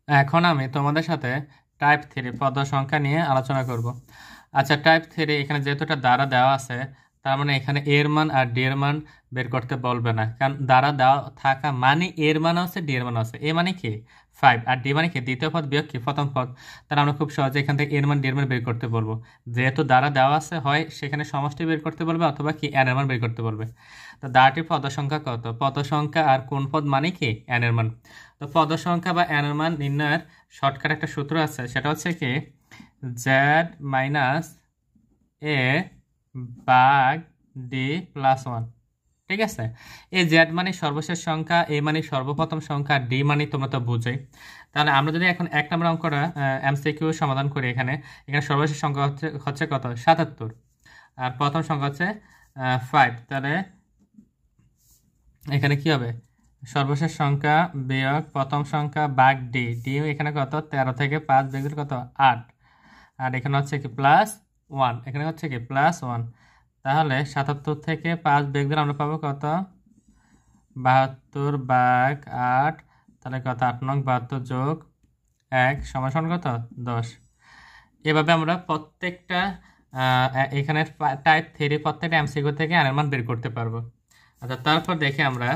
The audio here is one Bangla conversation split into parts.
এখন আমি তোমাদের সাথে টাইপ 3 পদ সংখ্যা নিয়ে আলোচনা করব। আচ্ছা, টাইপ 3 এখানে যেহেতু এটা দ্বারা দেওয়া আছে, তার মানে এখানে এর মান আর ডি এর মান বের করতে বলবে না, কারণ দ্বারা দেওয়া থাকা মানে এর মান আছে, ডি এর মান আছে। এ মানে কি 5 আর ডি মানে কি দ্বিতীয় পদ বিয়োগ কি প্রথম পদ। তাহলে আমরা খুব সহজে এখান থেকে এর মান ডি এর মান বের করতে বলবো। যেহেতু দ্বারা দেওয়া আছে, হয় সেখানে সমষ্টি বের করতে বলবে অথবা কি এন এর মান বের করতে বলবে। তো দ্বারটির পদ সংখ্যা কত? পদ সংখ্যা আর কোন পদ মানে কি এন এর মান। তো পদ সংখ্যা বা এন এর মান নির্ণয়ের শর্টকাট একটা সূত্র আছে, সেটা হচ্ছে কি জেড মাইনাস এ ভাগ ডি প্লাস 1। ঠিক আছে, এই জেড মানে সর্বশেষ সংখ্যা, এ মানে সর্বপ্রথম সংখ্যা, ডি মানে তোমরা তো বুঝোই। তাহলে আমরা যদি এখন 1 নম্বর অঙ্কটা এমসিকিউ সমাধান করি, এখানে এখানে সর্বশেষ সংখ্যা হচ্ছে কত? 77। আর প্রথম সংখ্যা হচ্ছে 5। তাহলে এখানে কি হবে? সর্বশেষ সংখ্যা বিয়োগ প্রথম সংখ্যা ভাগ ডি। ডি এখানে কত? 13 থেকে 5 বিয়োগ দিলে কত? 8। আর এখানে হচ্ছে কি প্লাস 1, এখানে হচ্ছে কি প্লাস 1। তাহলে 77 থেকে 5 বিয়োগ দিলে আমরা পাবো কত? 72 ভাগ 8। তাহলে কত? 8 নং 72 যোগ 1 সমান কত? 10। এভাবে আমরা প্রত্যেকটা এখানে টাইপ 3 প্রত্যেকটা এমসিকিউ থেকে এর মান বের করতে পারবো। আচ্ছা, তারপর দেখে আমরা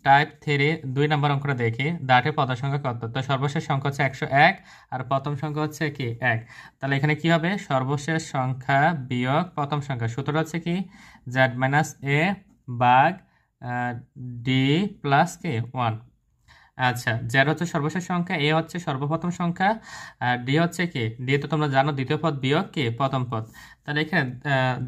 টাইপ 3 2 নম্বর অঙ্কটা দেখি। দাঁড়ের পদ সংখ্যা কত? তো সর্বশেষ সংখ্যা হচ্ছে 101 আর প্রথম সংখ্যা হচ্ছে কি 1। তাহলে এখানে কি হবে? সর্বশেষ সংখ্যা বিয়োগ প্রথম সংখ্যা। সূত্রটা হচ্ছে কি জেড মাইনাস এ ভাগ ডি প্লাস কি 1। আচ্ছা, জেড হচ্ছে সর্বশেষ সংখ্যা, এ হচ্ছে সর্বপ্রথম সংখ্যা, আর ডি হচ্ছে কি ডি তো তোমরা জানো দ্বিতীয় পদ বিয়োগ কি প্রথম পদ। তাহলে এখানে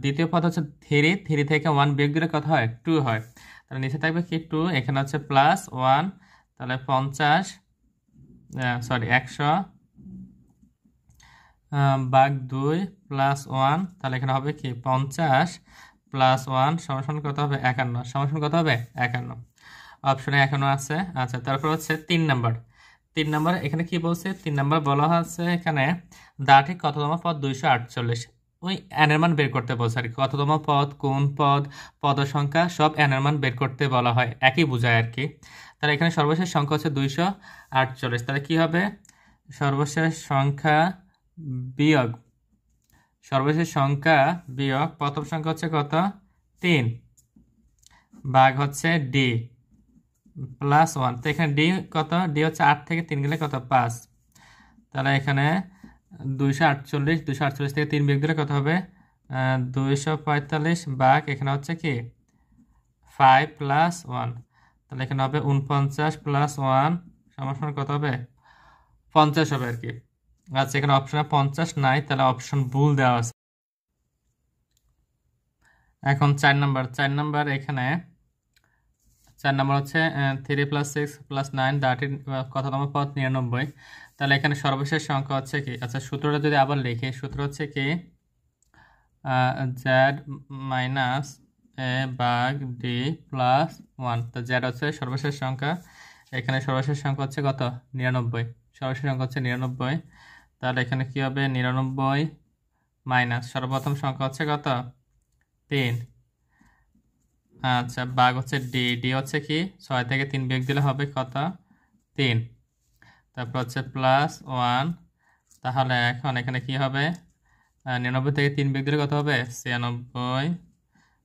দ্বিতীয় পদ হচ্ছে 3 থেকে 1 বিয়োগ দিলে কত হয়? 2 হয়। তাহলে নিচে থাকবে কি 2, এখানে হচ্ছে প্লাস 1। তাহলে 50 100 ভাগ 2 প্লাস 1। তাহলে এখানে হবে কি 50 প্লাস 1 সমান কত হবে? 51। সমান কত হবে? 51। অপশনে এখনো আছে। আচ্ছা, তারপর হচ্ছে 3 নম্বর এখানে কি বলছে? 3 নম্বর বলা হচ্ছে এখানে দাঠিক কততম পদ? 248। ওই এন এর মান বের করতে বলছে আর কি। কততম পদ, কোন পদ, পদ সংখ্যা সব এন এর মান বের করতে বলা হয়, একই বোঝায় আর কি। তাহলে এখানে সর্বশেষ সংখ্যা হচ্ছে 248। তাহলে কি হবে? সর্বশেষ সংখ্যা বিয়োগ প্রথম সংখ্যা হচ্ছে কত? 3 ভাগ হচ্ছে ডি প্লাস 1। তো এখানে ডি কত? ডি হচ্ছে 8 থেকে 3 গেলে কত? 5। তাহলে এখানে 248 থেকে 3 বিয়োগ দিলে কত হবে? 245 ভাগ এখানে হচ্ছে কি 5 প্লাস 1। তাহলে এখানে হবে 49 প্লাস 1 সমান কত হবে? 50 হবে আর কি। আচ্ছা, এখানে অপশনে 50 নাই, তাহলে অপশন ভুল দেওয়া আছে। এখন 4 নাম্বার এখানে 4 নম্বর হচ্ছে 3 + 6 + 9 দাটির কততম পদ? 99। তাহলে এখানে সর্বশেষ সংখ্যা হচ্ছে কি? আচ্ছা, সূত্রটা যদি আবার লিখি, সূত্র হচ্ছে কি জেড মাইনাস এ ভাগ ডি প্লাস 1। তো জেড হচ্ছে সর্বশেষ সংখ্যা, এখানে সর্বশেষ সংখ্যা হচ্ছে কত? 99। সর্বশেষ সংখ্যা হচ্ছে 99। তাহলে এখানে কি হবে? 99 মাইনাস সর্বপ্রথম সংখ্যা হচ্ছে কত? 3। আচ্ছা, ভাগ হচ্ছে ডি। ডি হচ্ছে কি 6 থেকে 3 বিয়োগ দিলে হবে কত? 3। তারপর হচ্ছে প্লাস 1। তাহলে এখন এখানে কি হবে? 99 থেকে 3 বিয়োগ দিলে কত হবে? 96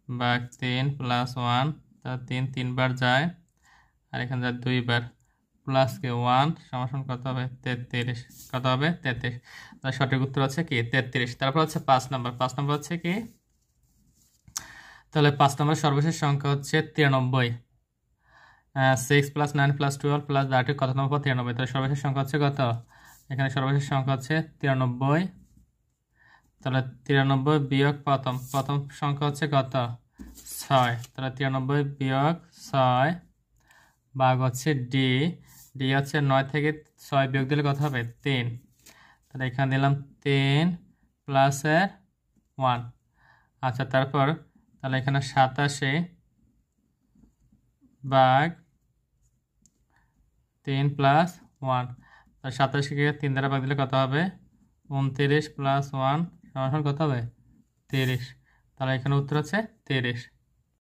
ভাগ 3 প্লাস 1। তা 3 বার যায় আর এখানে যায় 2 বার। প্লাস কি 1 সমান কত হবে? 33। কত হবে? 33। তার সঠিক উত্তর হচ্ছে কি 33। তারপর হচ্ছে 5 নম্বর হচ্ছে কি? তাহলে 5 নম্বর সর্বশেষ সংখ্যা হচ্ছে 93। 6 + 9 + 12 প্লাস দাটির কততম পদ? 93। তাহলে সর্বশেষ সংখ্যা হচ্ছে কত? এখানে সর্বশেষ সংখ্যা হচ্ছে 93। তাহলে 93 বিয়োগ প্রথম সংখ্যা হচ্ছে কত? 6। তাহলে 93 বিয়োগ 6 ভাগ হচ্ছে ডি। ডি হচ্ছে 9 থেকে 6 বিয়োগ দিলে কত হবে? 3। তাহলে এখানে দিলাম 3 প্লাসের 1। আচ্ছা, তারপর তাহলে এখানে 87 ভাগ 3 প্লাস 1। তাহলে 87কে 3 দ্বারা ভাগ দিলে কত হবে? 29 প্লাস 1 সমান কত হবে? 30। তাহলে এখানে উত্তর হচ্ছে 30।